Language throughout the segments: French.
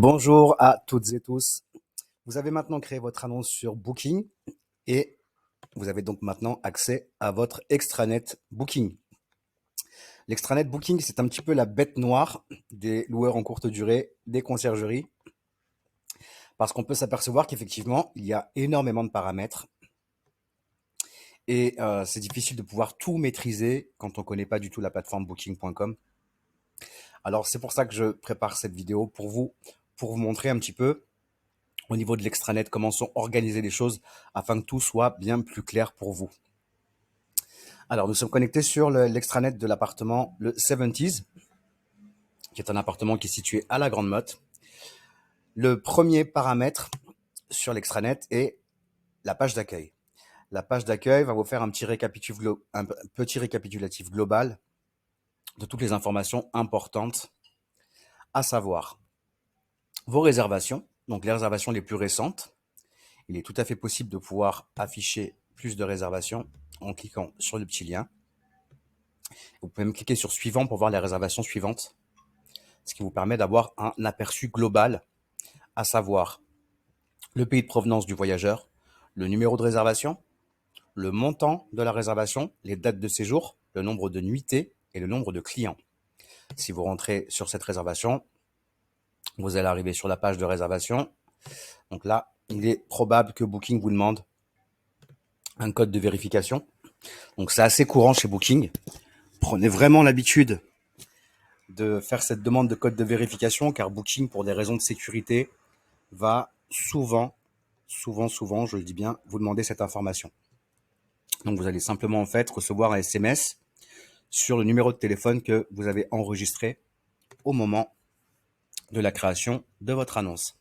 Bonjour à toutes et tous. Vous avez maintenant créé votre annonce sur Booking et vous avez donc maintenant accès à votre extranet Booking. L'extranet Booking, c'est un petit peu la bête noire des loueurs en courte durée, des conciergeries, parce qu'on peut s'apercevoir qu'effectivement, il y a énormément de paramètres et c'est difficile de pouvoir tout maîtriser quand on ne connaît pas du tout la plateforme booking.com. Alors c'est pour ça que je prépare cette vidéo pour vous montrer un petit peu au niveau de l'extranet, comment sont organisées les choses afin que tout soit bien plus clair pour vous. Alors, nous sommes connectés sur l'extranet de l'appartement le 70s, qui est un appartement qui est situé à la Grande Motte. Le premier paramètre sur l'extranet est la page d'accueil. La page d'accueil va vous faire un petit récapitulatif global de toutes les informations importantes, à savoir vos réservations, donc les réservations les plus récentes. Il est tout à fait possible de pouvoir afficher plus de réservations en cliquant sur le petit lien. Vous pouvez même cliquer sur suivant pour voir les réservations suivantes, ce qui vous permet d'avoir un aperçu global, à savoir le pays de provenance du voyageur, le numéro de réservation, le montant de la réservation, les dates de séjour, le nombre de nuitées et le nombre de clients. Si vous rentrez sur cette réservation, vous allez arriver sur la page de réservation. Donc là, il est probable que Booking vous demande un code de vérification. Donc c'est assez courant chez Booking. Prenez vraiment l'habitude de faire cette demande de code de vérification, car Booking, pour des raisons de sécurité, va souvent, je le dis bien, vous demander cette information. Donc vous allez simplement en fait recevoir un SMS sur le numéro de téléphone que vous avez enregistré au moment de la création de votre annonce.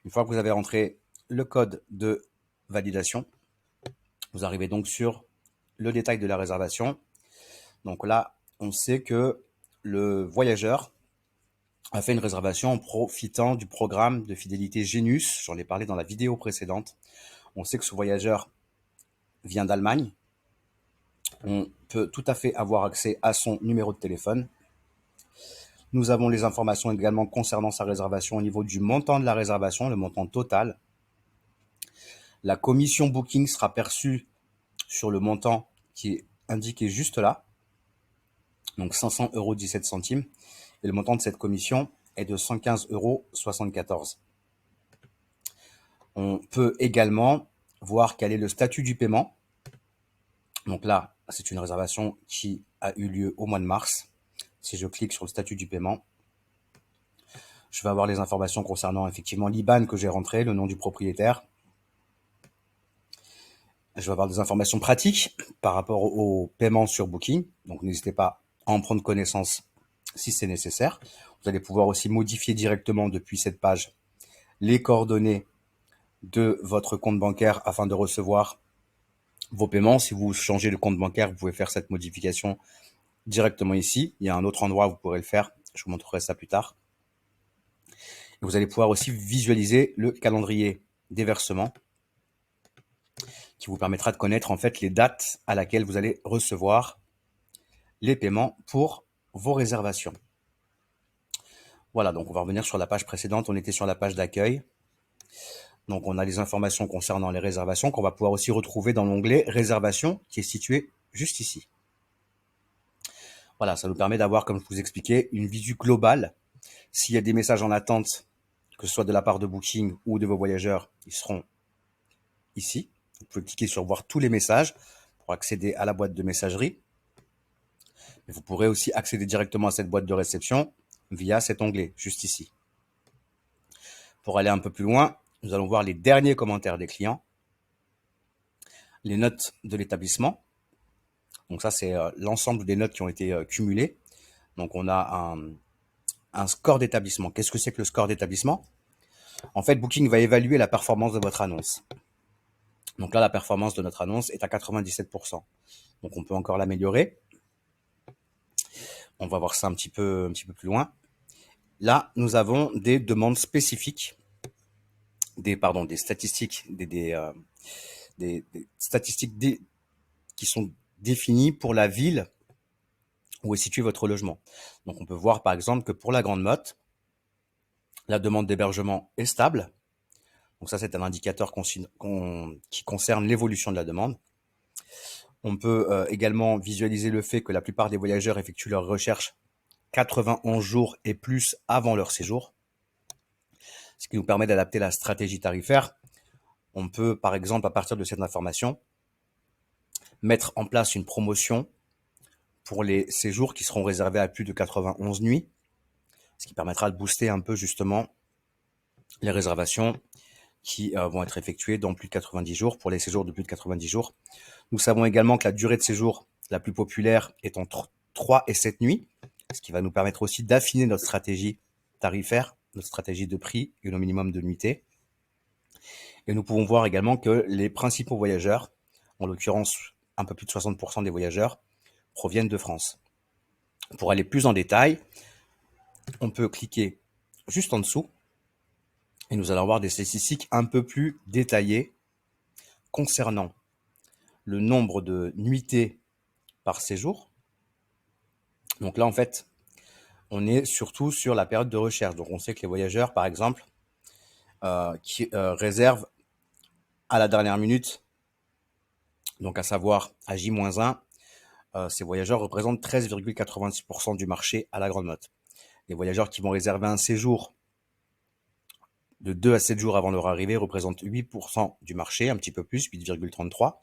Une fois que vous avez rentré le code de validation, vous arrivez donc sur le détail de la réservation. Donc là, on sait que le voyageur a fait une réservation en profitant du programme de fidélité Genius. J'en ai parlé dans la vidéo précédente. On sait que ce voyageur vient d'Allemagne. On peut tout à fait avoir accès à son numéro de téléphone. Nous avons les informations également concernant sa réservation au niveau du montant de la réservation, le montant total. La commission Booking sera perçue sur le montant qui est indiqué juste là, donc 500,17 €. Et le montant de cette commission est de 115,74 €. On peut également voir quel est le statut du paiement. Donc là, c'est une réservation qui a eu lieu au mois de mars. Si je clique sur le statut du paiement, je vais avoir les informations concernant effectivement l'IBAN que j'ai rentré, le nom du propriétaire. Je vais avoir des informations pratiques par rapport au paiement sur Booking. Donc n'hésitez pas à en prendre connaissance si c'est nécessaire. Vous allez pouvoir aussi modifier directement depuis cette page les coordonnées de votre compte bancaire afin de recevoir vos paiements. Si vous changez le compte bancaire, vous pouvez faire cette modification directement ici. Il y a un autre endroit où vous pourrez le faire. Je vous montrerai ça plus tard. Et vous allez pouvoir aussi visualiser le calendrier des versements qui vous permettra de connaître en fait les dates à laquelle vous allez recevoir les paiements pour vos réservations. Voilà, donc on va revenir sur la page précédente. On était sur la page d'accueil. Donc on a les informations concernant les réservations qu'on va pouvoir aussi retrouver dans l'onglet réservation qui est situé juste ici. Voilà, ça nous permet d'avoir, comme je vous expliquais, une visu globale. S'il y a des messages en attente, que ce soit de la part de Booking ou de vos voyageurs, ils seront ici. Vous pouvez cliquer sur voir tous les messages pour accéder à la boîte de messagerie. Mais vous pourrez aussi accéder directement à cette boîte de réception via cet onglet, juste ici. Pour aller un peu plus loin, nous allons voir les derniers commentaires des clients, les notes de l'établissement. Donc ça, c'est l'ensemble des notes qui ont été cumulées. Donc on a un score d'établissement. Qu'est-ce que c'est que le score d'établissement? En fait, Booking va évaluer la performance de votre annonce. Donc là, la performance de notre annonce est à 97%. Donc on peut encore l'améliorer. On va voir ça un petit peu plus loin. Là, nous avons des demandes spécifiques, des statistiques, des statistiques qui sont définies pour la ville où est situé votre logement. Donc on peut voir par exemple que pour la Grande Motte, La demande d'hébergement est stable. Donc ça, c'est un indicateur qui concerne l'évolution de la demande. On peut également visualiser le fait que la plupart des voyageurs effectuent leurs recherches 91 jours et plus avant leur séjour, ce qui nous permet d'adapter la stratégie tarifaire. On peut, par exemple, à partir de cette information, mettre en place une promotion pour les séjours qui seront réservés à plus de 91 nuits, ce qui permettra de booster un peu justement les réservations qui vont être effectuées dans plus de 90 jours pour les séjours de plus de 90 jours. Nous savons également que la durée de séjour la plus populaire est entre 3 et 7 nuits, ce qui va nous permettre aussi d'affiner notre stratégie tarifaire, notre stratégie de prix et nos minimums de nuitées. Et nous pouvons voir également que les principaux voyageurs, en l'occurrence un peu plus de 60% des voyageurs, proviennent de France. Pour aller plus en détail, on peut cliquer juste en dessous et nous allons avoir des statistiques un peu plus détaillées concernant le nombre de nuitées par séjour. Donc là, en fait, on est surtout sur la période de recherche. Donc on sait que les voyageurs, par exemple, qui réservent à la dernière minute, donc à savoir à J-1, ces voyageurs représentent 13,86% du marché à la Grande Motte. Les voyageurs qui vont réserver un séjour de 2 à 7 jours avant leur arrivée représentent 8% du marché, un petit peu plus, 8,33%.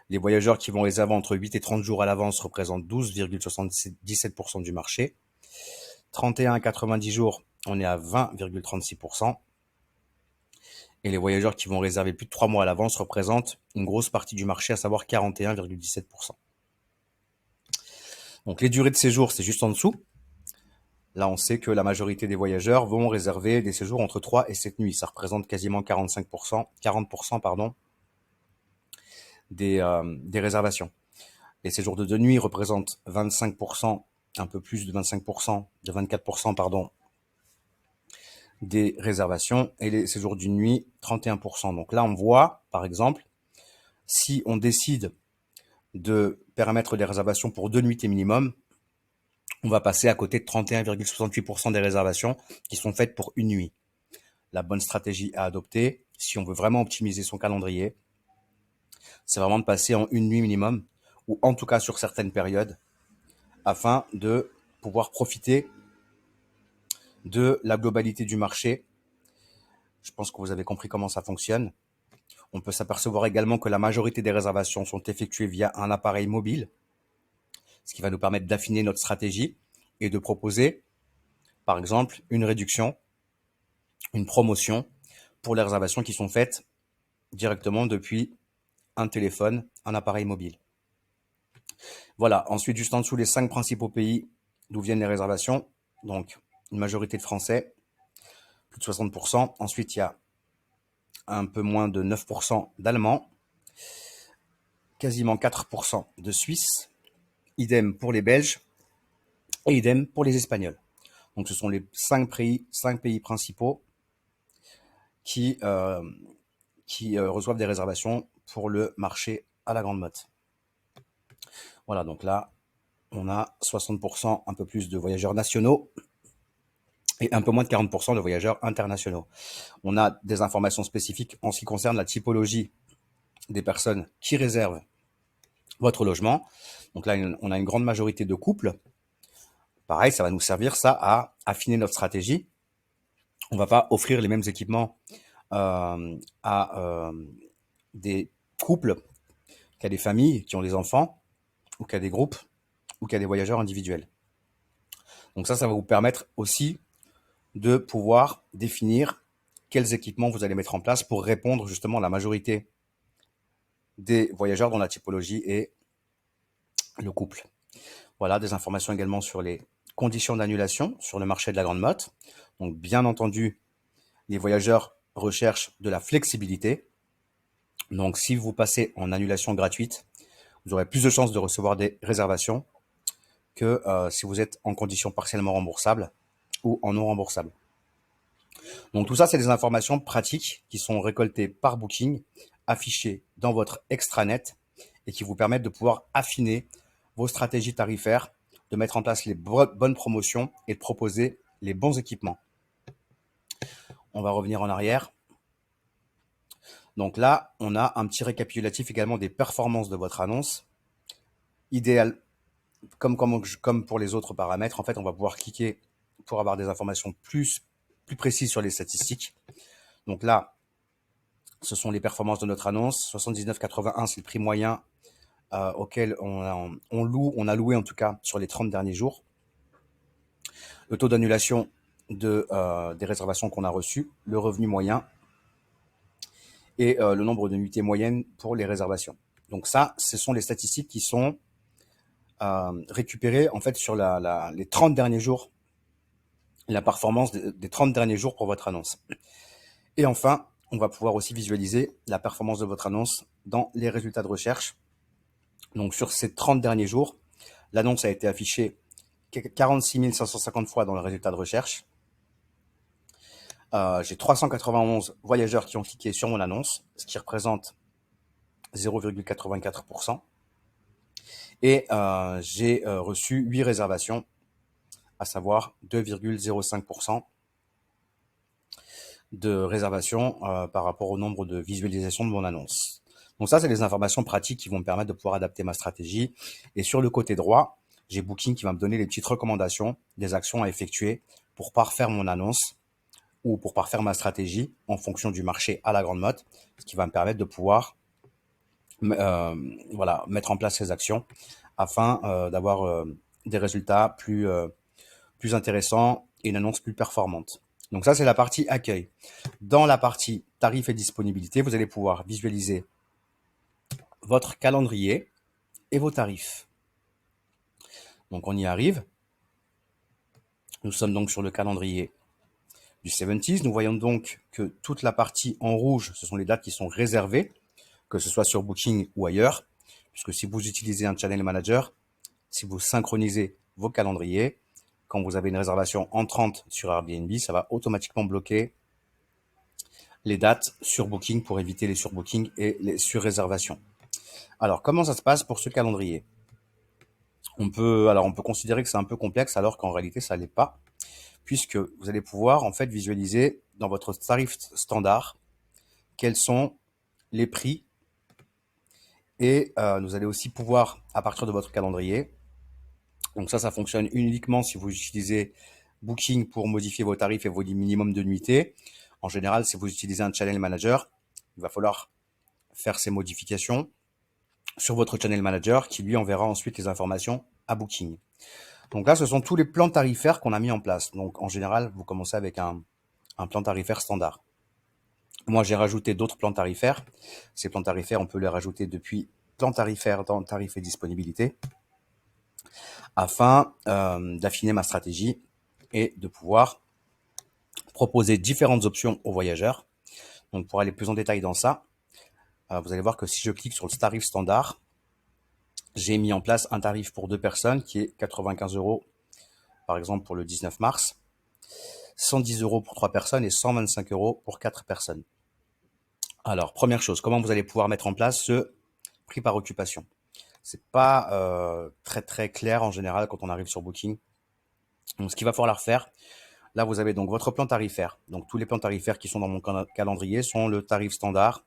Les voyageurs qui vont réserver entre 8 et 30 jours à l'avance représentent 12,77% du marché. 31 à 90 jours, on est à 20,36%. Et les voyageurs qui vont réserver plus de 3 mois à l'avance représentent une grosse partie du marché, à savoir 41,17%. Donc les durées de séjour, c'est juste en dessous. Là, on sait que la majorité des voyageurs vont réserver des séjours entre 3 et 7 nuits. Ça représente quasiment 40% des réservations. Les séjours de 2 nuits représentent 25%, un peu plus de 25%, de 24%, pardon, des réservations, et les séjours d'une nuit, 31%. Donc là, on voit, par exemple, si on décide de permettre des réservations pour 2 nuitées minimum, on va passer à côté de 31,68% des réservations qui sont faites pour une nuit. La bonne stratégie à adopter, si on veut vraiment optimiser son calendrier, c'est vraiment de passer en une nuit minimum, ou en tout cas sur certaines périodes, afin de pouvoir profiter de la globalité du marché. Je pense que vous avez compris comment ça fonctionne. On peut s'apercevoir également que la majorité des réservations sont effectuées via un appareil mobile, ce qui va nous permettre d'affiner notre stratégie et de proposer, par exemple, une réduction, une promotion pour les réservations qui sont faites directement depuis un téléphone, un appareil mobile. Voilà, ensuite, juste en dessous, les 5 principaux pays d'où viennent les réservations. Donc, une majorité de Français, plus de 60%. Ensuite, il y a un peu moins de 9% d'Allemands, quasiment 4% de Suisses, idem pour les Belges et idem pour les Espagnols. Donc, ce sont les 5 pays principaux qui reçoivent des réservations pour le marché à la Grande Motte. Voilà, donc là, on a 60%, un peu plus de voyageurs nationaux et un peu moins de 40% de voyageurs internationaux. On a des informations spécifiques en ce qui concerne la typologie des personnes qui réservent votre logement. Donc là, on a une grande majorité de couples. Pareil, ça va nous servir ça à affiner notre stratégie. On va pas offrir les mêmes équipements à des couples qu'à des familles qui ont des enfants, ou qu'à des groupes, ou qu'à des voyageurs individuels. Donc ça va vous permettre aussi de pouvoir définir quels équipements vous allez mettre en place pour répondre justement à la majorité des voyageurs dont la typologie est le couple. Voilà, des informations également sur les conditions d'annulation sur le marché de la Grande Motte. Donc bien entendu, les voyageurs recherchent de la flexibilité. Donc si vous passez en annulation gratuite, vous aurez plus de chances de recevoir des réservations que si vous êtes en condition partiellement remboursable ou en non remboursable. Donc tout ça, c'est des informations pratiques qui sont récoltées par Booking, affichées dans votre extranet et qui vous permettent de pouvoir affiner vos stratégies tarifaires, de mettre en place les bonnes promotions et de proposer les bons équipements. on va revenir en arrière. Donc là, on a un petit récapitulatif également des performances de votre annonce. Idéal, comme pour les autres paramètres, en fait, on va pouvoir cliquer pour avoir des informations plus précises sur les statistiques. Donc là, ce sont les performances de notre annonce. 79,81, c'est le prix moyen auquel on a loué en tout cas sur les 30 derniers jours. Le taux d'annulation des réservations qu'on a reçues, le revenu moyen et le nombre de nuitées moyennes pour les réservations. Donc ça, ce sont les statistiques qui sont récupérées en fait sur les 30 derniers jours, la performance des 30 derniers jours pour votre annonce. Et enfin, on va pouvoir aussi visualiser la performance de votre annonce dans les résultats de recherche. Donc sur ces 30 derniers jours, l'annonce a été affichée 46 550 fois dans le résultat de recherche. J'ai 391 voyageurs qui ont cliqué sur mon annonce, ce qui représente 0,84%. Et j'ai reçu 8 réservations, à savoir 2,05% de réservations par rapport au nombre de visualisations de mon annonce. Donc ça, c'est des informations pratiques qui vont me permettre de pouvoir adapter ma stratégie. Et sur le côté droit, j'ai Booking qui va me donner les petites recommandations des actions à effectuer pour parfaire mon annonce ou pour parfaire ma stratégie en fonction du marché à la grande mode, ce qui va me permettre de pouvoir mettre en place ces actions afin d'avoir des résultats plus intéressants et une annonce plus performante. Donc ça, c'est la partie accueil. Dans la partie tarifs et disponibilité, vous allez pouvoir visualiser votre calendrier et vos tarifs. Donc on y arrive. Nous sommes donc sur le calendrier du 70s. Nous voyons donc que toute la partie en rouge, ce sont les dates qui sont réservées, que ce soit sur Booking ou ailleurs, puisque si vous utilisez un channel manager, si vous synchronisez vos calendriers, quand vous avez une réservation entrante sur Airbnb, ça va automatiquement bloquer les dates sur Booking pour éviter les surbookings et les surréservations. Alors, comment ça se passe pour ce calendrier ? On peut considérer que c'est un peu complexe, alors qu'en réalité, ça l'est pas, puisque vous allez pouvoir en fait visualiser dans votre tarif standard quels sont les prix et vous allez aussi pouvoir, à partir de votre calendrier, donc ça fonctionne uniquement si vous utilisez Booking pour modifier vos tarifs et vos minimums de nuitées. En général, si vous utilisez un channel manager, il va falloir faire ces modifications sur votre channel manager qui lui enverra ensuite les informations à Booking. Donc là, ce sont tous les plans tarifaires qu'on a mis en place. Donc en général, vous commencez avec un plan tarifaire standard. Moi, j'ai rajouté d'autres plans tarifaires. Ces plans tarifaires, on peut les rajouter depuis plan tarifaire dans tarifs et disponibilité afin d'affiner ma stratégie et de pouvoir proposer différentes options aux voyageurs. Donc pour aller plus en détail dans ça, vous allez voir que si je clique sur le tarif standard, j'ai mis en place un tarif pour 2 personnes qui est 95 € par exemple pour le 19 mars, 110 € pour 3 personnes et 125 € pour 4 personnes. Alors, première chose, comment vous allez pouvoir mettre en place ce prix par occupation ? C'est pas très très clair en général quand on arrive sur Booking. Donc, ce qu'il va falloir faire, là, vous avez donc votre plan tarifaire. Donc, tous les plans tarifaires qui sont dans mon calendrier sont le tarif standard,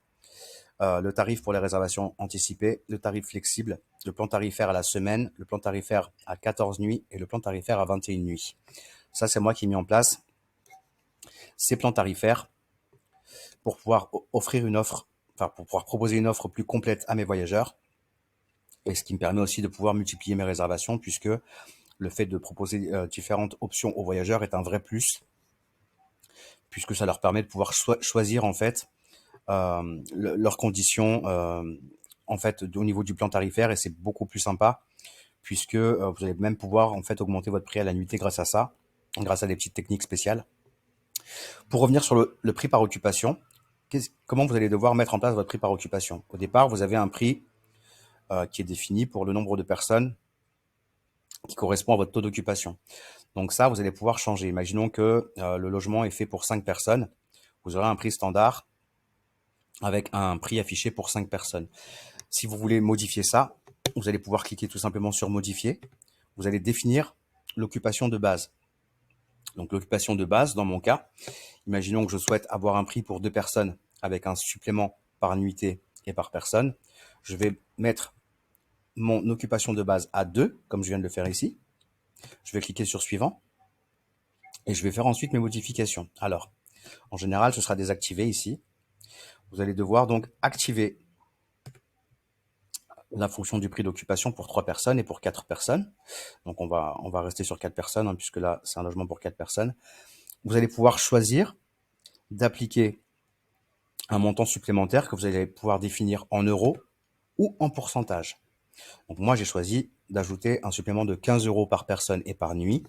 le tarif pour les réservations anticipées, le tarif flexible, le plan tarifaire à la semaine, le plan tarifaire à 14 nuits et le plan tarifaire à 21 nuits. Ça, c'est moi qui ai mis en place ces plans tarifaires pour pouvoir offrir une offre, pour pouvoir proposer une offre plus complète à mes voyageurs. Et ce qui me permet aussi de pouvoir multiplier mes réservations puisque le fait de proposer différentes options aux voyageurs est un vrai plus puisque ça leur permet de pouvoir choisir en fait leurs conditions en fait au niveau du plan tarifaire et c'est beaucoup plus sympa puisque vous allez même pouvoir en fait augmenter votre prix à la nuitée grâce à ça, grâce à des petites techniques spéciales. Pour revenir sur le prix par occupation, comment vous allez devoir mettre en place votre prix par occupation ? Au départ, vous avez un prix qui est défini pour le nombre de personnes qui correspond à votre taux d'occupation. Donc ça, vous allez pouvoir changer. Imaginons que le logement est fait pour 5 personnes. Vous aurez un prix standard avec un prix affiché pour 5 personnes. Si vous voulez modifier ça, vous allez pouvoir cliquer tout simplement sur modifier. Vous allez définir l'occupation de base. Donc l'occupation de base, dans mon cas, imaginons que je souhaite avoir un prix pour 2 personnes avec un supplément par nuitée et par personne. Je vais mettre mon occupation de base à 2, comme je viens de le faire ici. Je vais cliquer sur suivant et je vais faire ensuite mes modifications. Alors, en général, ce sera désactivé ici. Vous allez devoir donc activer la fonction du prix d'occupation pour 3 personnes et pour 4 personnes. Donc on va rester sur 4 personnes, hein, puisque là, c'est un logement pour 4 personnes. Vous allez pouvoir choisir d'appliquer un montant supplémentaire que vous allez pouvoir définir en euros ou en pourcentage. Donc moi, j'ai choisi d'ajouter un supplément de 15 euros par personne et par nuit.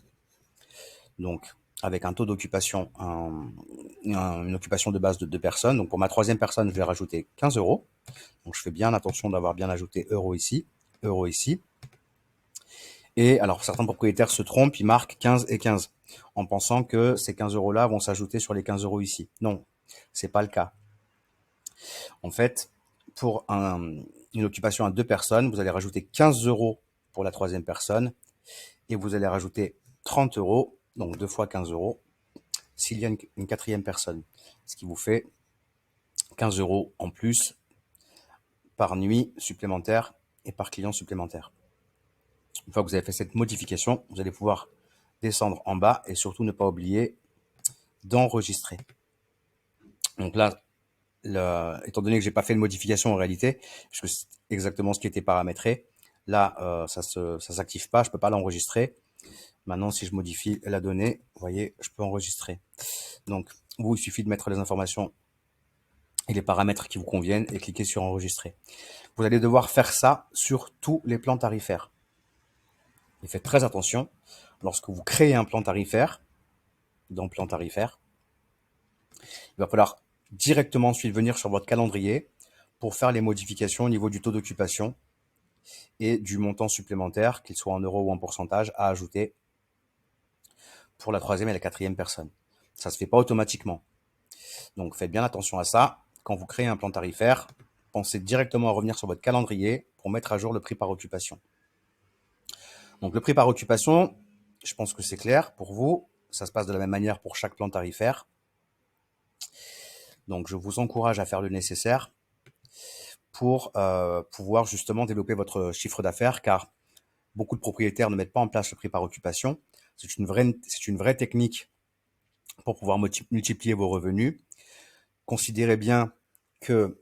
Donc, avec un taux d'occupation, une occupation de base de 2 personnes. Donc, pour ma troisième personne, je vais rajouter 15 euros. Donc, je fais bien attention d'avoir bien ajouté euro ici, euro ici. Et alors, certains propriétaires se trompent, ils marquent 15 et 15 en pensant que ces 15 euros-là vont s'ajouter sur les 15 euros ici. Non, c'est pas le cas. En fait, pour une occupation à 2 personnes, vous allez rajouter 15 euros pour la troisième personne et vous allez rajouter 30 euros, donc 2 fois 15 euros, s'il y a une quatrième personne. Ce qui vous fait 15 euros en plus par nuit supplémentaire et par client supplémentaire. Une fois que vous avez fait cette modification, vous allez pouvoir descendre en bas et surtout ne pas oublier d'enregistrer. Donc là, étant donné que j'ai pas fait de modification en réalité, puisque c'est exactement ce qui était paramétré, là, ça s'active pas, je peux pas l'enregistrer. Maintenant, si je modifie la donnée, vous voyez, je peux enregistrer. Donc, il suffit de mettre les informations et les paramètres qui vous conviennent et cliquer sur enregistrer. Vous allez devoir faire ça sur tous les plans tarifaires. Et faites très attention, lorsque vous créez un plan tarifaire, dans plan tarifaire, il va falloir directement ensuite venir sur votre calendrier pour faire les modifications au niveau du taux d'occupation et du montant supplémentaire, qu'il soit en euros ou en pourcentage, à ajouter pour la troisième et la quatrième personne. Ça se fait pas automatiquement. Donc faites bien attention à ça. Quand vous créez un plan tarifaire, pensez directement à revenir sur votre calendrier pour mettre à jour le prix par occupation. Donc le prix par occupation, je pense que c'est clair pour vous. Ça se passe de la même manière pour chaque plan tarifaire. Donc je vous encourage à faire le nécessaire pour pouvoir justement développer votre chiffre d'affaires, car beaucoup de propriétaires ne mettent pas en place le prix par occupation. C'est une vraie technique pour pouvoir multiplier vos revenus. Considérez bien que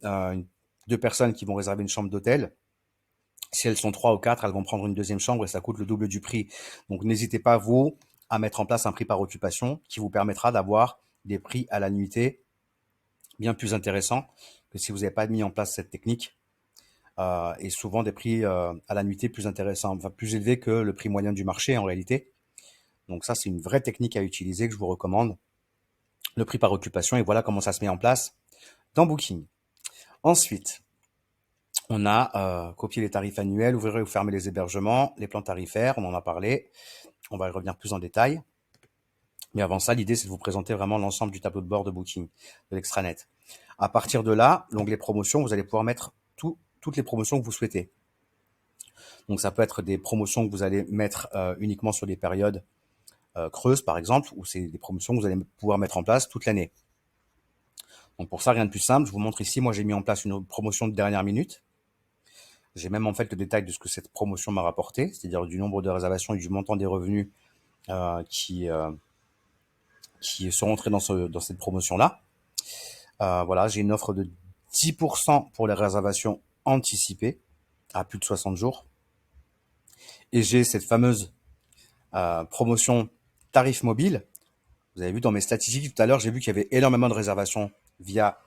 2 personnes qui vont réserver une chambre d'hôtel, si elles sont 3 ou 4, elles vont prendre une deuxième chambre et ça coûte le double du prix. Donc n'hésitez pas, vous, à mettre en place un prix par occupation qui vous permettra d'avoir des prix à la nuitée bien plus intéressants que si vous n'avez pas mis en place cette technique. Et souvent des prix à la nuitée plus intéressants, enfin plus élevés que le prix moyen du marché en réalité. Donc ça, c'est une vraie technique à utiliser que je vous recommande. Le prix par occupation, et voilà comment ça se met en place dans Booking. Ensuite, on a copié les tarifs annuels, ouvrir ou fermer les hébergements, les plans tarifaires, on en a parlé. On va y revenir plus en détail. Mais avant ça, l'idée, c'est de vous présenter vraiment l'ensemble du tableau de bord de Booking, de l'extranet. À partir de là, l'onglet promotion, vous allez pouvoir mettre toutes les promotions que vous souhaitez. Donc ça peut être des promotions que vous allez mettre uniquement sur des périodes creuses, par exemple, ou c'est des promotions que vous allez pouvoir mettre en place toute l'année. Donc pour ça, rien de plus simple. Je vous montre ici, moi j'ai mis en place une promotion de dernière minute. J'ai même en fait le détail de ce que cette promotion m'a rapporté, c'est-à-dire du nombre de réservations et du montant des revenus qui sont rentrés dans cette promotion-là. Voilà, j'ai une offre de 10% pour les réservations anticipées à plus de 60 jours. Et j'ai cette fameuse promotion tarif mobile. Vous avez vu dans mes statistiques tout à l'heure, j'ai vu qu'il y avait énormément de réservations via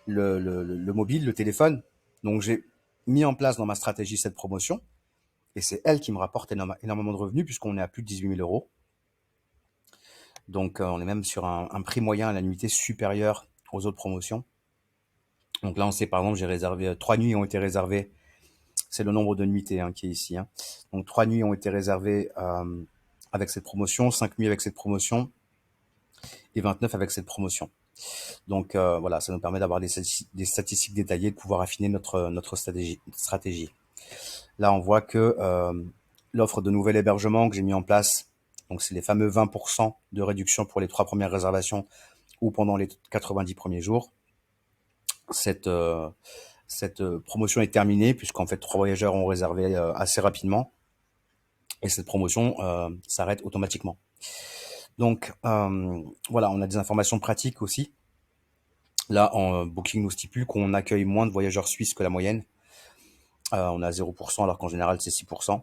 le mobile, le téléphone. Donc j'ai mis en place dans ma stratégie cette promotion. Et c'est elle qui me rapporte énormément de revenus puisqu'on est à plus de 18 000 euros. Donc on est même sur un prix moyen à la nuitée supérieur aux autres promotions. Donc là on sait par exemple j'ai réservé 3 nuits ont été réservées. C'est le nombre de nuitées qui est ici. Donc 3 nuits ont été réservées avec cette promotion, 5 nuits avec cette promotion et 29 avec cette promotion. Donc voilà, ça nous permet d'avoir des statistiques détaillées, de pouvoir affiner notre stratégie. Là, on voit que l'offre de nouvel hébergement que j'ai mis en place Donc, c'est les fameux 20% de réduction pour les 3 premières réservations ou pendant les 90 premiers jours. Cette promotion est terminée puisqu'en fait 3 voyageurs ont réservé assez rapidement et cette promotion s'arrête automatiquement. Donc voilà, on a des informations pratiques aussi. Là, en Booking nous stipule qu'on accueille moins de voyageurs suisses que la moyenne. On a 0% alors qu'en général c'est 6%.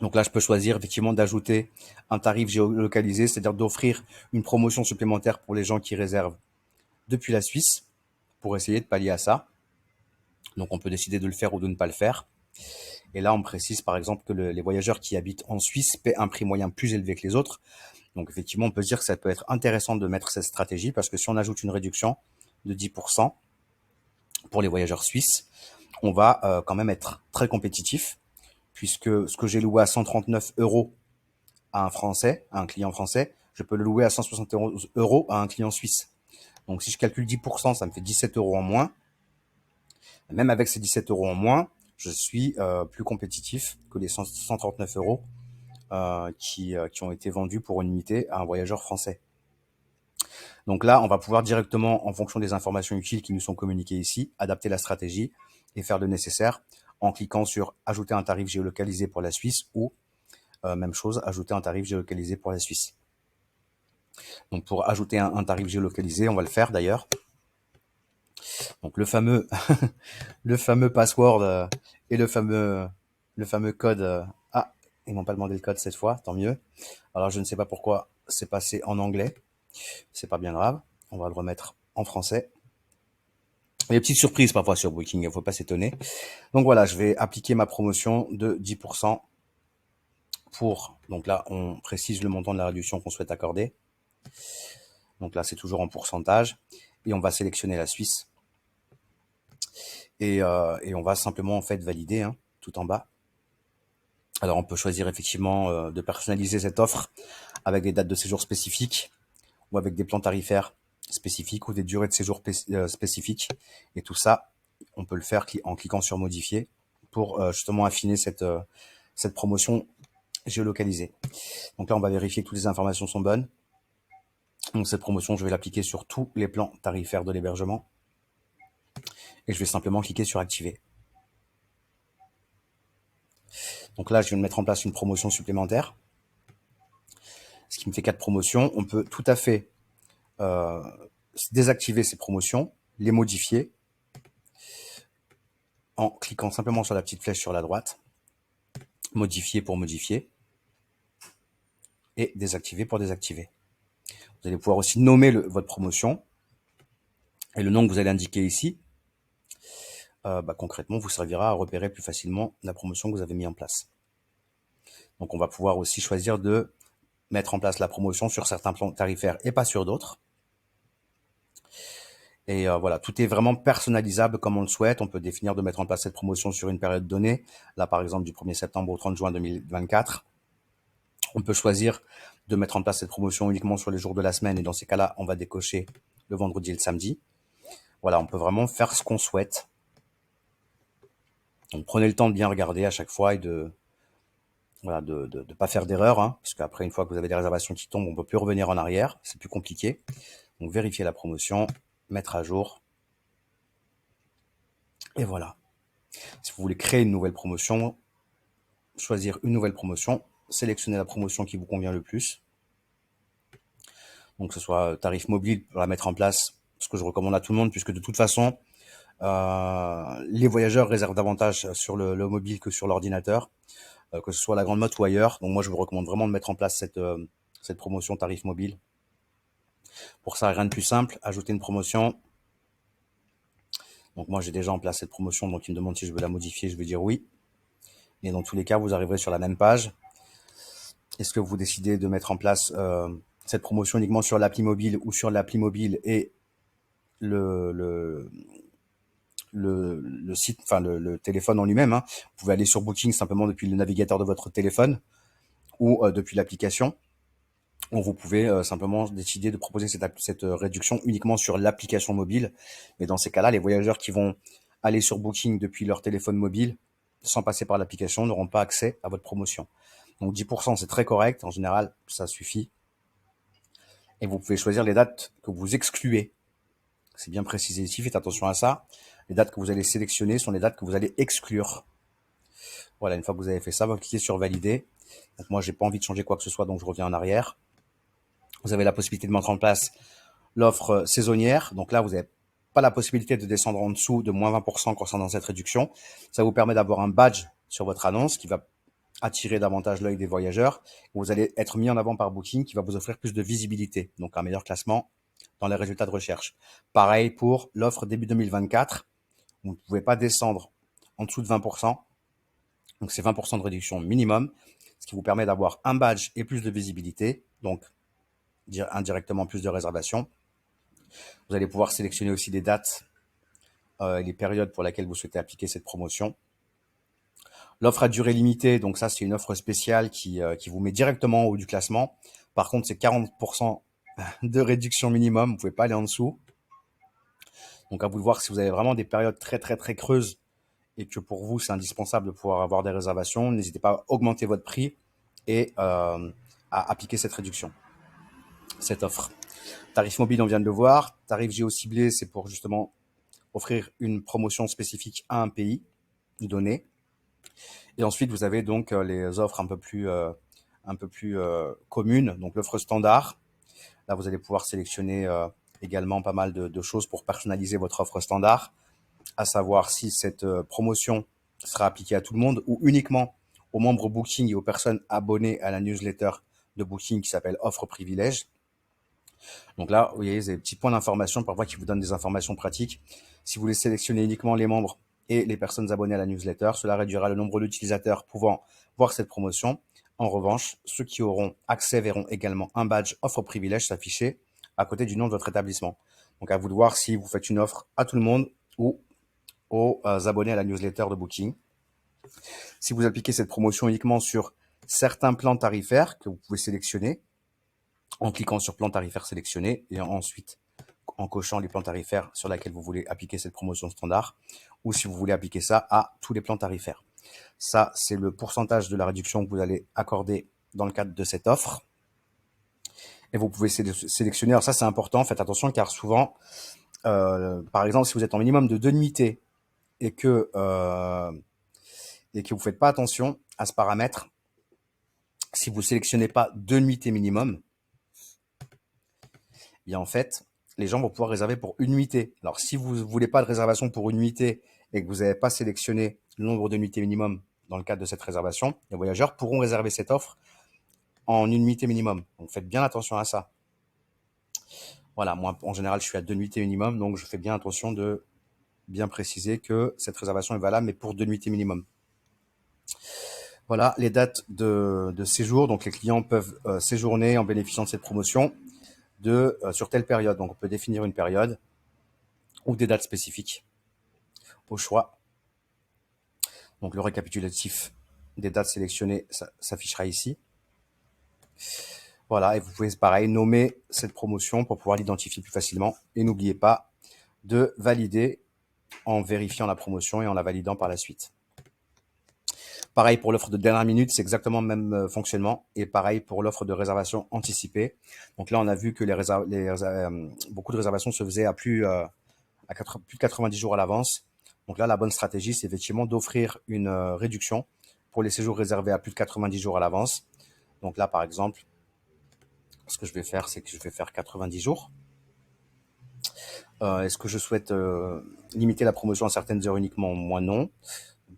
Donc là, je peux choisir effectivement d'ajouter un tarif géolocalisé, c'est-à-dire d'offrir une promotion supplémentaire pour les gens qui réservent depuis la Suisse pour essayer de pallier à ça. Donc on peut décider de le faire ou de ne pas le faire. Et là, on précise par exemple que les voyageurs qui habitent en Suisse paient un prix moyen plus élevé que les autres. Donc effectivement, on peut se dire que ça peut être intéressant de mettre cette stratégie parce que si on ajoute une réduction de 10% pour les voyageurs suisses, on va quand même être très compétitif puisque ce que j'ai loué à 139 euros à un Français, à un client français, je peux le louer à 171 euros à un client suisse. Donc si je calcule 10%, ça me fait 17 euros en moins. Même avec ces 17 euros en moins, je suis plus compétitif que les 139 euros qui ont été vendus pour une unité à un voyageur français. Donc là, on va pouvoir directement, en fonction des informations utiles qui nous sont communiquées ici, adapter la stratégie et faire le nécessaire en cliquant sur « Ajouter un tarif géolocalisé pour la Suisse » ou, même chose, « Ajouter un tarif géolocalisé pour la Suisse ». Donc pour ajouter un tarif géolocalisé, on va le faire d'ailleurs. Donc le fameux, le fameux password et le fameux code. Ah, ils m'ont pas demandé le code cette fois, tant mieux. Alors je ne sais pas pourquoi c'est passé en anglais. C'est pas bien grave. On va le remettre en français. Il y a des petites surprises parfois sur Booking, il ne faut pas s'étonner. Donc voilà, je vais appliquer ma promotion de 10% pour, donc là, on précise le montant de la réduction qu'on souhaite accorder. Donc là, c'est toujours en pourcentage. Et on va sélectionner la Suisse. Et on va simplement en fait valider tout en bas. Alors on peut choisir effectivement de personnaliser cette offre avec des dates de séjour spécifiques ou avec des plans tarifaires spécifiques ou des durées de séjour spécifiques. Et tout ça, on peut le faire en cliquant sur modifier pour justement affiner cette promotion géolocalisée. Donc là, on va vérifier que toutes les informations sont bonnes. Donc cette promotion, je vais l'appliquer sur tous les plans tarifaires de l'hébergement. Et je vais simplement cliquer sur activer. Donc là, je viens de mettre en place une promotion supplémentaire. Ce qui me fait 4 promotions. On peut tout à fait désactiver ces promotions, les modifier en cliquant simplement sur la petite flèche sur la droite. Modifier pour modifier. Et désactiver pour désactiver. Vous allez pouvoir aussi nommer votre promotion. Et le nom que vous allez indiquer ici, concrètement, vous servira à repérer plus facilement la promotion que vous avez mis en place. Donc on va pouvoir aussi choisir de mettre en place la promotion sur certains plans tarifaires et pas sur d'autres. Et voilà, tout est vraiment personnalisable comme on le souhaite. On peut définir de mettre en place cette promotion sur une période donnée. Là, par exemple, du 1er septembre au 30 juin 2024. On peut choisir de mettre en place cette promotion uniquement sur les jours de la semaine. Et dans ces cas-là, on va décocher le vendredi et le samedi. Voilà, on peut vraiment faire ce qu'on souhaite. Donc prenez le temps de bien regarder à chaque fois et de pas faire d'erreur, parce qu'après, une fois que vous avez des réservations qui tombent, on peut plus revenir en arrière, c'est plus compliqué. Donc vérifier la promotion, mettre à jour, et voilà. Si vous voulez créer une nouvelle promotion, choisir une nouvelle promotion, sélectionner la promotion qui vous convient le plus. Donc que ce soit tarif mobile pour la mettre en place, ce que je recommande à tout le monde, puisque de toute façon, les voyageurs réservent davantage sur le mobile que sur l'ordinateur, que ce soit à la Grande Motte ou ailleurs. Donc moi, je vous recommande vraiment de mettre en place cette promotion tarif mobile. Pour ça, rien de plus simple, ajouter une promotion. Donc moi, j'ai déjà en place cette promotion, donc il me demande si je veux la modifier, je vais dire oui. Et dans tous les cas, vous arriverez sur la même page. Est-ce que vous décidez de mettre en place cette promotion uniquement sur l'appli mobile ou sur l'appli mobile et le site, enfin le téléphone en lui-même, Vous pouvez aller sur Booking simplement depuis le navigateur de votre téléphone ou depuis l'application. Ou vous pouvez simplement décider de proposer cette réduction uniquement sur l'application mobile. Mais dans ces cas-là, les voyageurs qui vont aller sur Booking depuis leur téléphone mobile, sans passer par l'application, n'auront pas accès à votre promotion. Donc 10%, c'est très correct. En général, ça suffit. Et vous pouvez choisir les dates que vous excluez. C'est bien précisé ici, faites attention à ça. Les dates que vous allez sélectionner sont les dates que vous allez exclure. Voilà, une fois que vous avez fait ça, vous cliquez sur valider. Donc moi, j'ai pas envie de changer quoi que ce soit, donc je reviens en arrière. Vous avez la possibilité de mettre en place l'offre saisonnière. Donc là, vous n'avez pas la possibilité de descendre en dessous de moins 20% concernant cette réduction. Ça vous permet d'avoir un badge sur votre annonce qui va attirer davantage l'œil des voyageurs. Vous allez être mis en avant par Booking qui va vous offrir plus de visibilité, donc un meilleur classement dans les résultats de recherche. Pareil pour l'offre début 2024. Vous ne pouvez pas descendre en dessous de 20%. Donc c'est 20% de réduction minimum, ce qui vous permet d'avoir un badge et plus de visibilité, donc indirectement plus de réservations. Vous allez pouvoir sélectionner aussi les dates et les périodes pour lesquelles vous souhaitez appliquer cette promotion. L'offre à durée limitée, donc ça c'est une offre spéciale qui vous met directement en haut du classement. Par contre, c'est 40% de réduction minimum, vous ne pouvez pas aller en dessous. Donc à vous de voir si vous avez vraiment des périodes très très très creuses et que pour vous c'est indispensable de pouvoir avoir des réservations. N'hésitez pas à augmenter votre prix et à appliquer cette réduction, cette offre. Tarif mobile, on vient de le voir. Tarif géociblé, c'est pour justement offrir une promotion spécifique à un pays donné. Et ensuite, vous avez donc les offres un peu plus communes. Donc l'offre standard. Là, vous allez pouvoir sélectionner également pas mal de choses pour personnaliser votre offre standard, à savoir si cette promotion sera appliquée à tout le monde ou uniquement aux membres Booking et aux personnes abonnées à la newsletter de Booking qui s'appelle Offre Privilège. Donc là, vous voyez, des petits points d'information parfois qui vous donnent des informations pratiques. Si vous voulez sélectionner uniquement les membres et les personnes abonnées à la newsletter, cela réduira le nombre d'utilisateurs pouvant voir cette promotion. En revanche, ceux qui auront accès verront également un badge offre privilège s'afficher à côté du nom de votre établissement. Donc à vous de voir si vous faites une offre à tout le monde ou aux abonnés à la newsletter de Booking. Si vous appliquez cette promotion uniquement sur certains plans tarifaires que vous pouvez sélectionner, en cliquant sur plan tarifaire sélectionné et ensuite en cochant les plans tarifaires sur lesquels vous voulez appliquer cette promotion standard, ou si vous voulez appliquer ça à tous les plans tarifaires. Ça, c'est le pourcentage de la réduction que vous allez accorder dans le cadre de cette offre. Et vous pouvez sélectionner, alors ça c'est important, faites attention car souvent, par exemple, si vous êtes en minimum de 2 nuitées et que vous ne faites pas attention à ce paramètre, si vous ne sélectionnez pas 2 nuitées minimum, bien en fait, les gens vont pouvoir réserver pour une nuitée. Alors, si vous ne voulez pas de réservation pour une nuitée et que vous n'avez pas sélectionné le nombre de nuitées minimum dans le cadre de cette réservation, les voyageurs pourront réserver cette offre en une nuitée minimum. Donc, faites bien attention à ça. Voilà, moi, en général, je suis à 2 nuitées minimum, donc je fais bien attention de bien préciser que cette réservation est valable, mais pour 2 nuitées minimum. Voilà, les dates de séjour. Donc, les clients peuvent séjourner en bénéficiant de cette promotion sur telle période. Donc, on peut définir une période ou des dates spécifiques au choix. Donc le récapitulatif des dates sélectionnées s'affichera ici. Voilà, et vous pouvez pareil nommer cette promotion pour pouvoir l'identifier plus facilement. Et n'oubliez pas de valider en vérifiant la promotion et en la validant par la suite. Pareil pour l'offre de dernière minute, c'est exactement le même fonctionnement. Et pareil pour l'offre de réservation anticipée. Donc là, on a vu que beaucoup de réservations se faisaient à plus de 90 jours à l'avance. Donc là, la bonne stratégie, c'est effectivement d'offrir une réduction pour les séjours réservés à plus de 90 jours à l'avance. Donc là, par exemple, ce que je vais faire, c'est que je vais faire 90 jours. Est-ce que je souhaite limiter la promotion à certaines heures uniquement? Moi, non.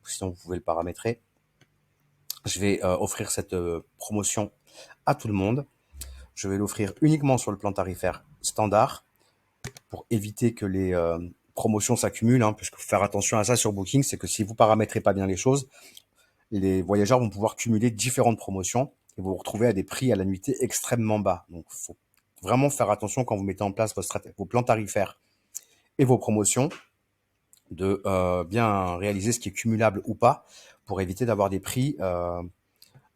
Sinon, vous pouvez le paramétrer. Je vais offrir cette promotion à tout le monde. Je vais l'offrir uniquement sur le plan tarifaire standard pour éviter que les promotions s'accumulent, hein, puisque faut faire attention à ça sur Booking, c'est que si vous paramétrez pas bien les choses, les voyageurs vont pouvoir cumuler différentes promotions et vous vous retrouvez à des prix à la nuitée extrêmement bas. Donc, il faut vraiment faire attention quand vous mettez en place vos plans tarifaires et vos promotions, de bien réaliser ce qui est cumulable ou pas pour éviter d'avoir des prix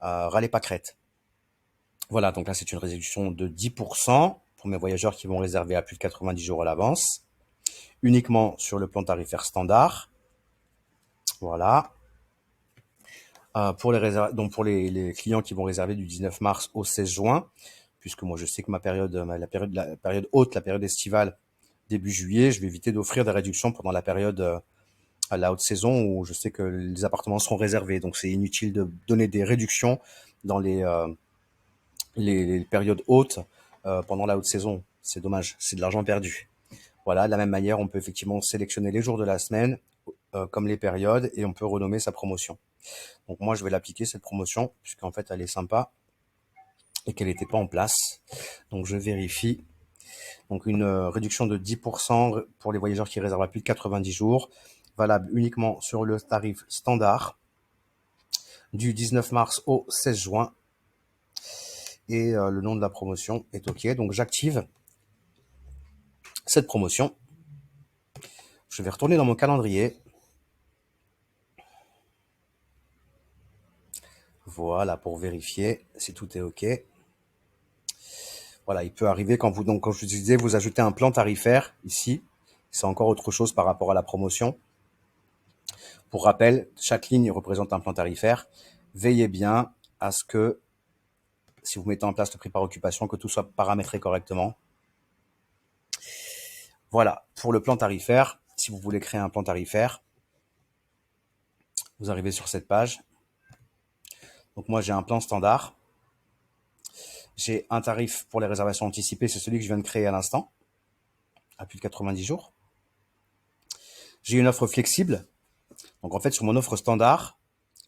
râler pas crête. Voilà, donc là, c'est une réduction de 10% pour mes voyageurs qui vont réserver à plus de 90 jours à l'avance, uniquement sur le plan tarifaire standard. Voilà. Donc pour les clients qui vont réserver du 19 mars au 16 juin, puisque moi je sais que la période haute, la période estivale, début juillet, je vais éviter d'offrir des réductions pendant la période à la haute saison où je sais que les appartements seront réservés. Donc c'est inutile de donner des réductions dans les périodes hautes pendant la haute saison. C'est dommage, c'est de l'argent perdu. Voilà, de la même manière, on peut effectivement sélectionner les jours de la semaine comme les périodes et on peut renommer sa promotion. Donc moi, je vais l'appliquer cette promotion puisqu'en fait, elle est sympa et qu'elle n'était pas en place. Donc je vérifie. Donc une réduction de 10% pour les voyageurs qui réservent à plus de 90 jours, valable uniquement sur le tarif standard du 19 mars au 16 juin. Et le nom de la promotion est OK. Donc j'active cette promotion. Je vais retourner dans mon calendrier. Voilà, pour vérifier si tout est OK. Voilà, il peut arriver quand comme je vous disais, vous ajoutez un plan tarifaire ici. C'est encore autre chose par rapport à la promotion. Pour rappel, chaque ligne représente un plan tarifaire. Veillez bien à ce que, si vous mettez en place le prix par occupation, que tout soit paramétré correctement. Voilà, pour le plan tarifaire, si vous voulez créer un plan tarifaire, vous arrivez sur cette page. Donc moi, j'ai un plan standard. J'ai un tarif pour les réservations anticipées, c'est celui que je viens de créer à l'instant, à plus de 90 jours. J'ai une offre flexible. Donc en fait, sur mon offre standard,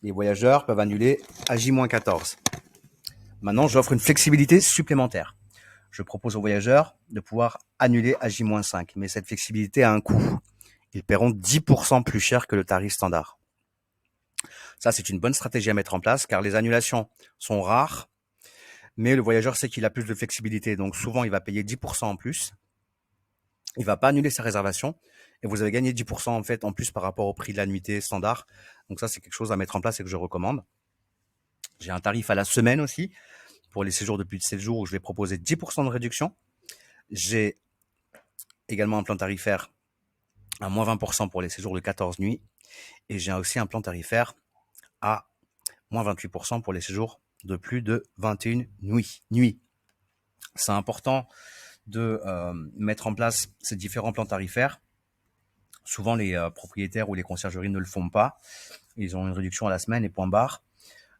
les voyageurs peuvent annuler à J-14. Maintenant, j'offre une flexibilité supplémentaire. Je propose aux voyageurs de pouvoir annuler à J-5, mais cette flexibilité a un coût. Ils paieront 10% plus cher que le tarif standard. Ça, c'est une bonne stratégie à mettre en place car les annulations sont rares, mais le voyageur sait qu'il a plus de flexibilité. Donc souvent, il va payer 10% en plus. Il va pas annuler sa réservation et vous avez gagné 10% en fait en plus par rapport au prix de la nuitée standard. Donc ça, c'est quelque chose à mettre en place et que je recommande. J'ai un tarif à la semaine aussi pour les séjours de plus de 7 jours où je vais proposer 10% de réduction. J'ai également un plan tarifaire à moins 20% pour les séjours de 14 nuits et j'ai aussi un plan tarifaire à moins 28% pour les séjours de plus de 21 nuits. C'est important de mettre en place ces différents plans tarifaires. Souvent, les propriétaires ou les conciergeries ne le font pas. Ils ont une réduction à la semaine et point barre.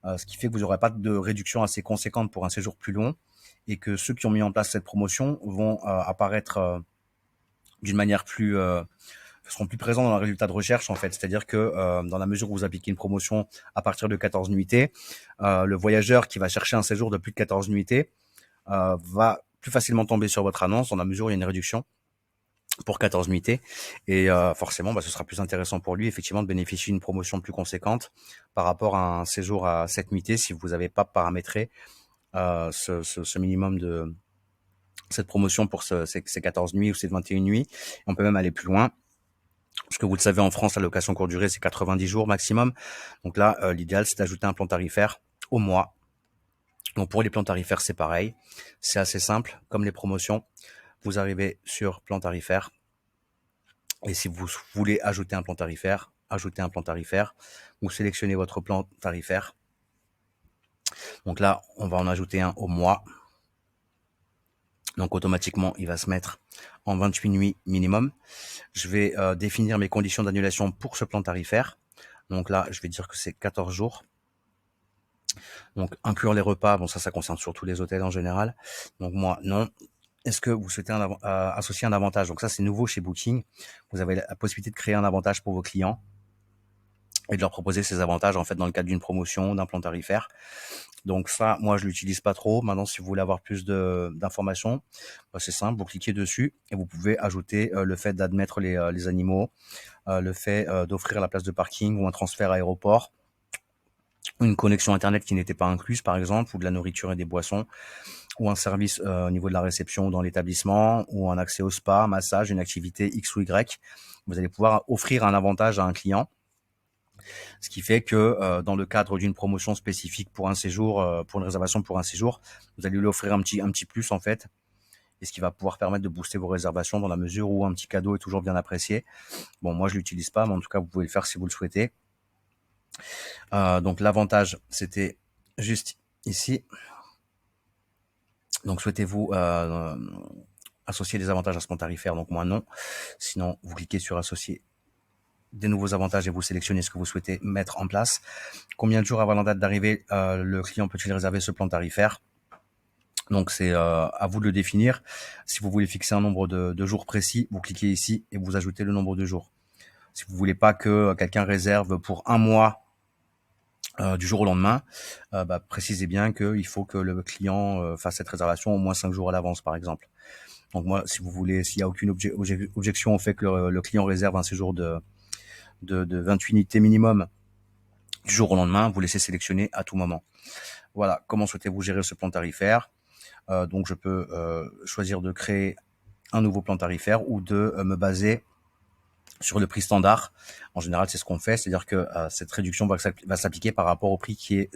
Ce qui fait que vous n'aurez pas de réduction assez conséquente pour un séjour plus long et que ceux qui ont mis en place cette promotion vont apparaître d'une manière seront plus présents dans le résultat de recherche en fait. C'est-à-dire que dans la mesure où vous appliquez une promotion à partir de 14 nuitées, le voyageur qui va chercher un séjour de plus de 14 nuitées va plus facilement tomber sur votre annonce dans la mesure où il y a une réduction pour 14 nuitées et forcément ce sera plus intéressant pour lui effectivement de bénéficier d'une promotion plus conséquente par rapport à un séjour à 7 nuitées si vous n'avez pas paramétré ce minimum de cette promotion pour ces 14 nuits ou ces 21 nuits. On peut même aller plus loin. Parce que vous le savez, en France, la location courte durée, c'est 90 jours maximum. Donc là, l'idéal, c'est d'ajouter un plan tarifaire au mois. Donc pour les plans tarifaires, c'est pareil. C'est assez simple, comme les promotions. Vous arrivez sur plan tarifaire. Et si vous voulez ajouter un plan tarifaire, ajoutez un plan tarifaire. Vous sélectionnez votre plan tarifaire. Donc là, on va en ajouter un au mois. Donc automatiquement, il va se mettre en 28 nuits minimum. Je vais définir mes conditions d'annulation pour ce plan tarifaire. Donc là, je vais dire que c'est 14 jours. Donc inclure les repas, bon ça concerne surtout les hôtels en général. Donc moi, non. Est-ce que vous souhaitez associer un avantage? Donc ça, c'est nouveau chez Booking. Vous avez la possibilité de créer un avantage pour vos clients et de leur proposer ces avantages en fait dans le cadre d'une promotion, d'un plan tarifaire. Donc ça, moi, je l'utilise pas trop. Maintenant, si vous voulez avoir plus d'informations, c'est simple, vous cliquez dessus et vous pouvez ajouter le fait d'admettre les animaux, le fait d'offrir la place de parking ou un transfert aéroport, une connexion internet qui n'était pas incluse, par exemple, ou de la nourriture et des boissons, ou un service au niveau de la réception dans l'établissement, ou un accès au spa, massage, une activité X ou Y. Vous allez pouvoir offrir un avantage à un client. Ce qui fait que dans le cadre d'une promotion spécifique pour un séjour, pour une réservation pour un séjour, vous allez lui offrir un petit plus en fait, et ce qui va pouvoir permettre de booster vos réservations dans la mesure où un petit cadeau est toujours bien apprécié. Bon, moi je l'utilise pas, mais en tout cas vous pouvez le faire si vous le souhaitez. Donc l'avantage, c'était juste ici. Donc souhaitez-vous associer des avantages à ce plan tarifaire? Donc moi non. Sinon, vous cliquez sur associer des nouveaux avantages et vous sélectionnez ce que vous souhaitez mettre en place. Combien de jours avant la date d'arrivée le client peut-il réserver ce plan tarifaire? Donc c'est à vous de le définir. Si vous voulez fixer un nombre de jours précis, vous cliquez ici et vous ajoutez le nombre de jours. Si vous voulez pas que quelqu'un réserve pour un mois du jour au lendemain, précisez bien qu'il faut que le client fasse cette réservation au moins 5 jours à l'avance, par exemple. Donc moi, si vous voulez, s'il n'y a aucune objection au fait que le client réserve un séjour de 28 unités minimum du jour au lendemain, vous laissez sélectionner à tout moment. Voilà, comment souhaitez-vous gérer ce plan tarifaire? Donc je peux choisir de créer un nouveau plan tarifaire ou de me baser sur le prix standard. En général, c'est ce qu'on fait, c'est-à-dire que cette réduction va s'appliquer par rapport au prix qui est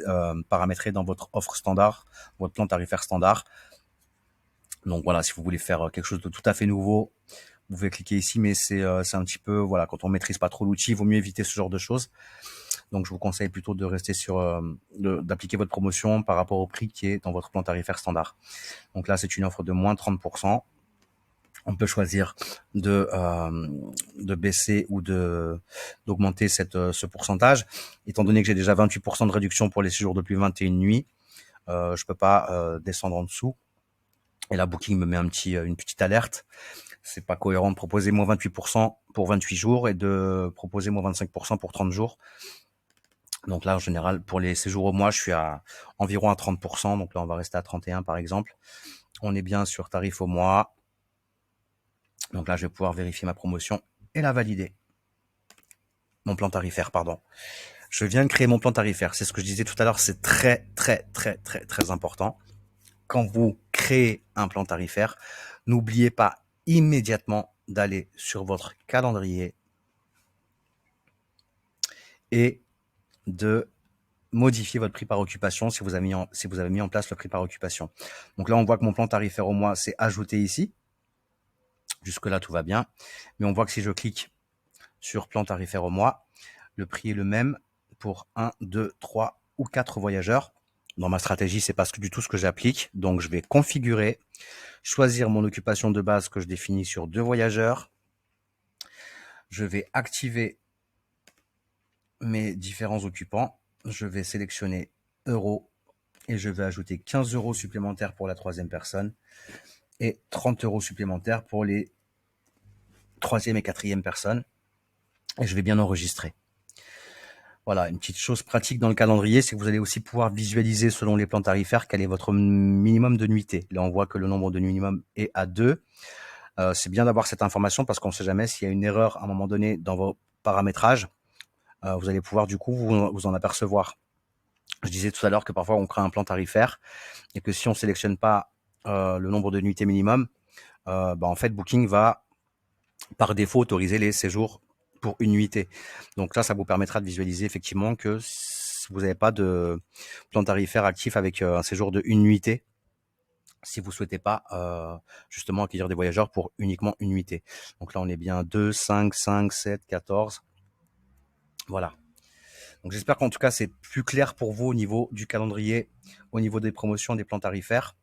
paramétré dans votre offre standard, votre plan tarifaire standard. Donc voilà, si vous voulez faire quelque chose de tout à fait nouveau, vous pouvez cliquer ici, mais c'est un petit peu, voilà, quand on maîtrise pas trop l'outil, il vaut mieux éviter ce genre de choses. Donc je vous conseille plutôt de rester sur, d'appliquer votre promotion par rapport au prix qui est dans votre plan tarifaire standard. Donc là, c'est une offre de moins 30%. On peut choisir de baisser ou d'augmenter ce pourcentage. Étant donné que j'ai déjà 28% de réduction pour les séjours de plus de 21 nuits, je peux pas descendre en dessous. Et là, Booking me met une petite alerte. C'est pas cohérent de proposer moins 28% pour 28 jours et de proposer moins 25% pour 30 jours. Donc là, en général, pour les séjours au mois, je suis environ à 30%. Donc là, on va rester à 31 par exemple. On est bien sur tarif au mois. Donc là, je vais pouvoir vérifier ma promotion et la valider. Mon plan tarifaire, pardon. Je viens de créer mon plan tarifaire. C'est ce que je disais tout à l'heure. C'est très, très, très, très, très important. Quand vous créez un plan tarifaire, n'oubliez pas immédiatement d'aller sur votre calendrier et de modifier votre prix par occupation si vous avez mis en place le prix par occupation. Donc là, on voit que mon plan tarifaire au mois, c'est ajouté ici. Jusque-là, tout va bien. Mais on voit que si je clique sur plan tarifaire au mois, le prix est le même pour 1, 2, 3 ou 4 voyageurs. Dans ma stratégie, c'est pas du tout ce que j'applique. Donc, je vais configurer, choisir mon occupation de base que je définis sur 2 voyageurs. Je vais activer mes différents occupants. Je vais sélectionner euros et je vais ajouter 15 euros supplémentaires pour la troisième personne et 30 euros supplémentaires pour les troisième et quatrième personnes. Et je vais bien enregistrer. Voilà, une petite chose pratique dans le calendrier, c'est que vous allez aussi pouvoir visualiser selon les plans tarifaires quel est votre minimum de nuitées. Là, on voit que le nombre de minimum est à 2. C'est bien d'avoir cette information parce qu'on ne sait jamais s'il y a une erreur à un moment donné dans vos paramétrages. Vous allez pouvoir du coup vous en apercevoir. Je disais tout à l'heure que parfois on crée un plan tarifaire et que si on sélectionne pas le nombre de nuitées minimum, en fait Booking va par défaut autoriser les séjours pour une nuitée. Donc là, ça vous permettra de visualiser effectivement que vous n'avez pas de plan tarifaire actif avec un séjour de une nuitée si vous souhaitez pas justement accueillir des voyageurs pour uniquement une nuitée. Donc là, on est bien 2, 5, 5, 7, 14. Voilà. Donc j'espère qu'en tout cas, c'est plus clair pour vous au niveau du calendrier, au niveau des promotions, des plans tarifaires.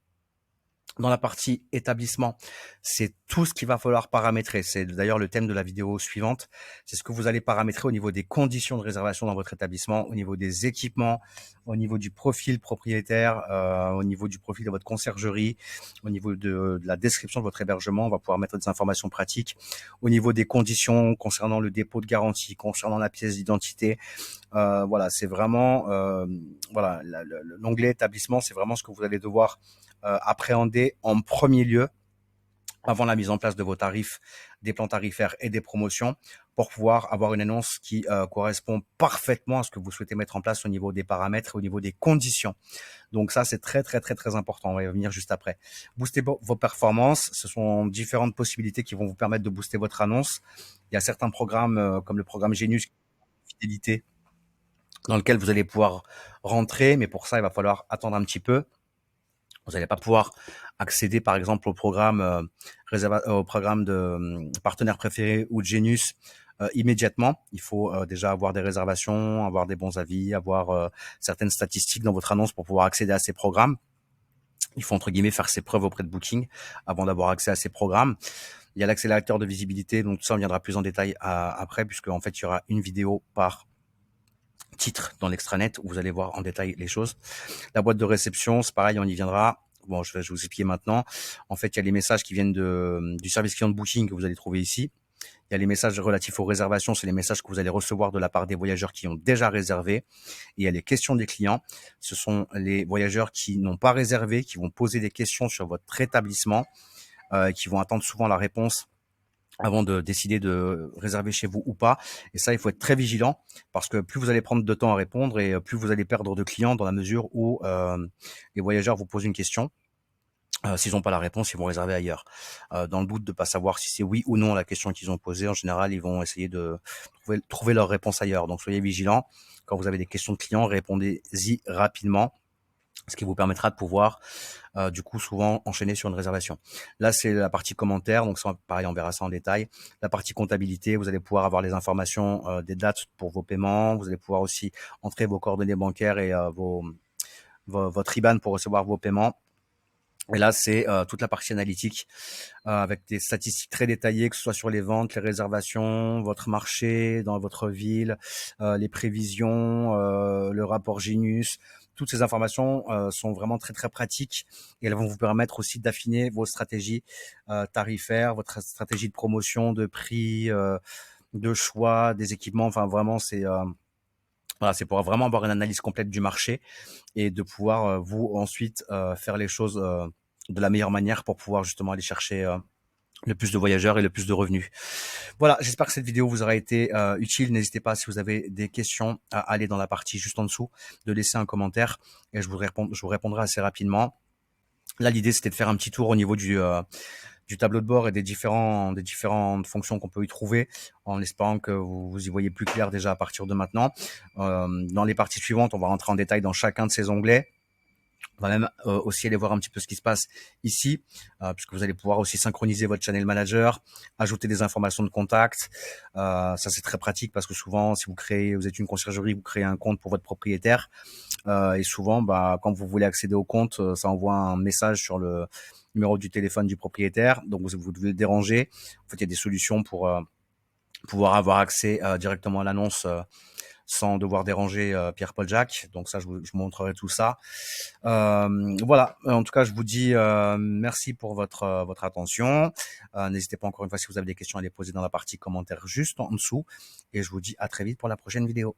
Dans la partie établissement, c'est tout ce qu'il va falloir paramétrer. C'est d'ailleurs le thème de la vidéo suivante. C'est ce que vous allez paramétrer au niveau des conditions de réservation dans votre établissement, au niveau des équipements, au niveau du profil propriétaire, au niveau du profil de votre conciergerie, au niveau de la description de votre hébergement. On va pouvoir mettre des informations pratiques. Au niveau des conditions concernant le dépôt de garantie, concernant la pièce d'identité. Voilà, c'est vraiment voilà, l'onglet établissement, c'est vraiment ce que vous allez devoir appréhender en premier lieu avant la mise en place de vos tarifs, des plans tarifaires et des promotions pour pouvoir avoir une annonce qui correspond parfaitement à ce que vous souhaitez mettre en place au niveau des paramètres et au niveau des conditions. Donc ça, c'est très, très, très, très important. On va y revenir juste après. Booster vos performances. Ce sont différentes possibilités qui vont vous permettre de booster votre annonce. Il y a certains programmes comme le programme Genius Fidélité dans lequel vous allez pouvoir rentrer, mais pour ça, il va falloir attendre un petit peu. Vous n'allez pas pouvoir accéder, par exemple, au programme de partenaire préféré ou de Genius immédiatement. Il faut déjà avoir des réservations, avoir des bons avis, avoir certaines statistiques dans votre annonce pour pouvoir accéder à ces programmes. Il faut, entre guillemets, faire ses preuves auprès de Booking avant d'avoir accès à ces programmes. Il y a l'accélérateur de visibilité, donc tout ça, on viendra plus en détail après, puisque en fait, il y aura une vidéo par titre dans l'extranet où vous allez voir en détail les choses. La boîte de réception, c'est pareil, on y viendra. Bon, je vais vous expliquer maintenant. En fait, il y a les messages qui viennent du service client de Booking que vous allez trouver ici. Il y a les messages relatifs aux réservations, c'est les messages que vous allez recevoir de la part des voyageurs qui ont déjà réservé. Et il y a les questions des clients. Ce sont les voyageurs qui n'ont pas réservé, qui vont poser des questions sur votre établissement, qui vont attendre souvent la réponse avant de décider de réserver chez vous ou pas. Et ça, il faut être très vigilant parce que plus vous allez prendre de temps à répondre et plus vous allez perdre de clients dans la mesure où les voyageurs vous posent une question. S'ils n'ont pas la réponse, ils vont réserver ailleurs. Dans le doute de pas savoir si c'est oui ou non la question qu'ils ont posée, en général, ils vont essayer de trouver leur réponse ailleurs. Donc, soyez vigilants. Quand vous avez des questions de clients, répondez-y rapidement, ce qui vous permettra de pouvoir, du coup, souvent enchaîner sur une réservation. Là, c'est la partie commentaires. Donc, ça, pareil, on verra ça en détail. La partie comptabilité, vous allez pouvoir avoir les informations des dates pour vos paiements. Vous allez pouvoir aussi entrer vos coordonnées bancaires et votre IBAN pour recevoir vos paiements. Et là, c'est toute la partie analytique avec des statistiques très détaillées, que ce soit sur les ventes, les réservations, votre marché dans votre ville, les prévisions, le rapport Genius. Toutes ces informations sont vraiment très très pratiques et elles vont vous permettre aussi d'affiner vos stratégies tarifaires, votre stratégie de promotion, de prix, de choix, des équipements. Enfin, vraiment, voilà, c'est pour vraiment avoir une analyse complète du marché et de pouvoir vous ensuite faire les choses de la meilleure manière pour pouvoir justement aller chercher le plus de voyageurs et le plus de revenus. Voilà, j'espère que cette vidéo vous aura été utile. N'hésitez pas, si vous avez des questions, à aller dans la partie juste en dessous, de laisser un commentaire et je vous répondrai assez rapidement. Là, l'idée, c'était de faire un petit tour au niveau du tableau de bord et des différentes fonctions qu'on peut y trouver, en espérant que vous y voyez plus clair déjà à partir de maintenant. Dans les parties suivantes, on va rentrer en détail dans chacun de ces onglets. On va même aussi aller voir un petit peu ce qui se passe ici, puisque vous allez pouvoir aussi synchroniser votre channel manager, ajouter des informations de contact. Ça, c'est très pratique parce que souvent, si vous êtes une conciergerie, vous créez un compte pour votre propriétaire. Et souvent, quand vous voulez accéder au compte, ça envoie un message sur le numéro du téléphone du propriétaire. Donc, vous devez le déranger. En fait, il y a des solutions pour pouvoir avoir accès directement à l'annonce sans devoir déranger Pierre-Paul Jacques. Donc ça, je vous montrerai tout ça. Voilà, en tout cas, je vous dis merci pour votre attention. N'hésitez pas encore une fois, si vous avez des questions, à les poser dans la partie commentaires juste en dessous. Et je vous dis à très vite pour la prochaine vidéo.